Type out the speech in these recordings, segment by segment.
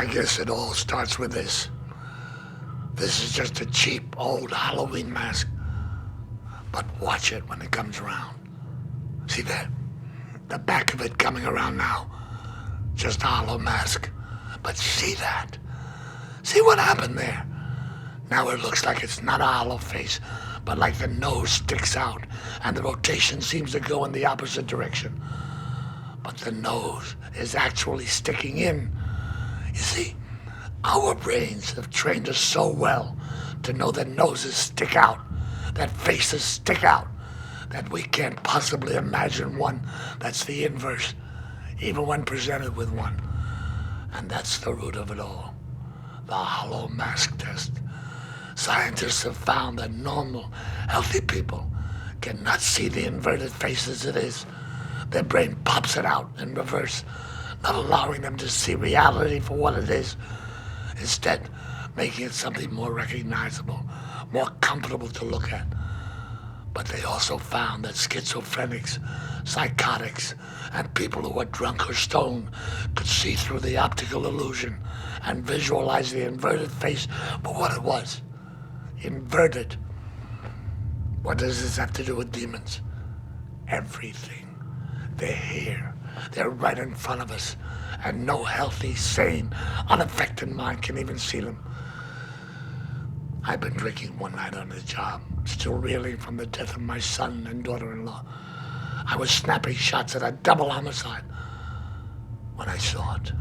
I guess it all starts with this. This is just a cheap old Halloween mask. But watch it when it comes around. See that? The back of it coming around now. Just a hollow mask. But see that? See what happened there? Now it looks like it's not a hollow face, but like the nose sticks out and the rotation seems to go in the opposite direction. But the nose is actually sticking in. You see, our brains have trained us so well to know that noses stick out, that faces stick out, that we can't possibly imagine one that's the inverse, even when presented with one. And that's the root of it all, the hollow mask test. Scientists have found that normal, healthy people cannot see the inverted face as it is. Their brain pops it out in reverse, not allowing them to see reality for what it is. Instead, making it something more recognizable, more comfortable to look at. But they also found that schizophrenics, psychotics, and people who are drunk or stoned could see through the optical illusion and visualize the inverted face for what it was. Inverted. What does this have to do with demons? Everything. They're here. They're right in front of us. And no healthy, sane, unaffected mind can even see them. I've been drinking one night on the job, still reeling from the death of my son and daughter-in-law. I was snapping shots at a double homicide when I saw it.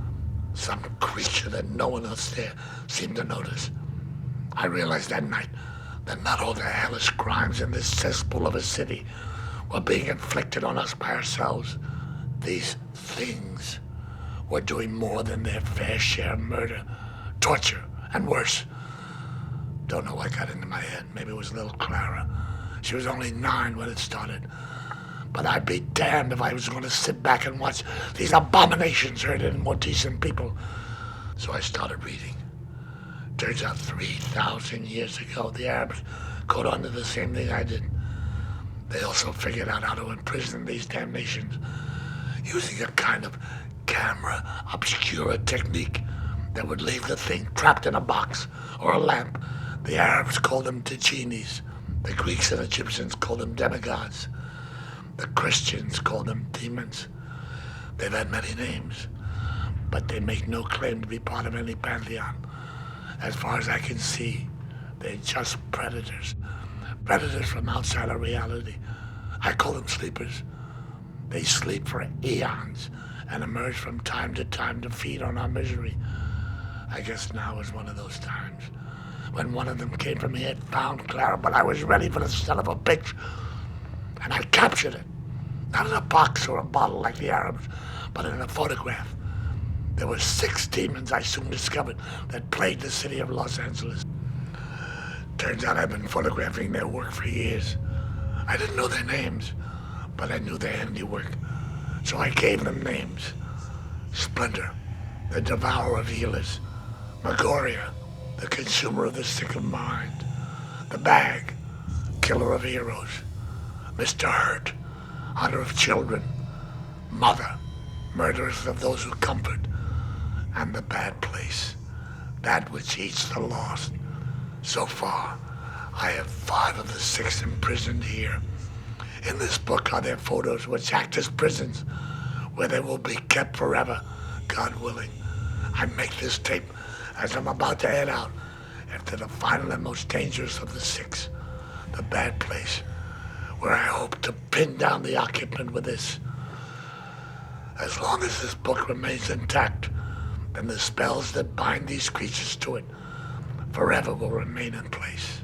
Some creature that no one else there seemed to notice. I realized that night that not all the hellish crimes in this cesspool of a city were being inflicted on us by ourselves. These things were doing more than their fair share of murder, torture, and worse. Don't know what got into my head. Maybe it was little Clara. She was only 9 when it started. But I'd be damned if I was going to sit back and watch these abominations hurting more decent people. So I started reading. Turns out 3,000 years ago, the Arabs caught on to the same thing I did. They also figured out how to imprison these damnations using a kind of camera obscura technique that would leave the thing trapped in a box or a lamp. The Arabs called them Tichinis. The Greeks and Egyptians called them demigods. The Christians called them demons. They've had many names, but they make no claim to be part of any pantheon. As far as I can see, they're just predators. Predators from outside our reality. I call them sleepers. They sleep for eons and emerge from time to time to feed on our misery. I guess now is one of those times when one of them came for me and found Clara, but I was ready for the son of a bitch. And I captured it. Not in a box or a bottle like the Arabs, but in a photograph. There were 6 demons I soon discovered that plagued the city of Los Angeles. Turns out I've been photographing their work for years. I didn't know their names, but I knew their handiwork. So I gave them names. Splinter, the devourer of healers. Magoria, the consumer of the sick of mind. The Bag, killer of heroes. Mr. Hurt, hunter of children. Mother, murderers of those who comfort. And the Bad Place, that which eats the lost. So far, I have 5 of the 6 imprisoned here. In this book are their photos which act as prisons, where they will be kept forever, God willing. I make this tape as I'm about to head out after the final and most dangerous of the 6, the Bad Place, where I hope to pin down the occupant with this. As long as this book remains intact, then the spells that bind these creatures to it forever will remain in place.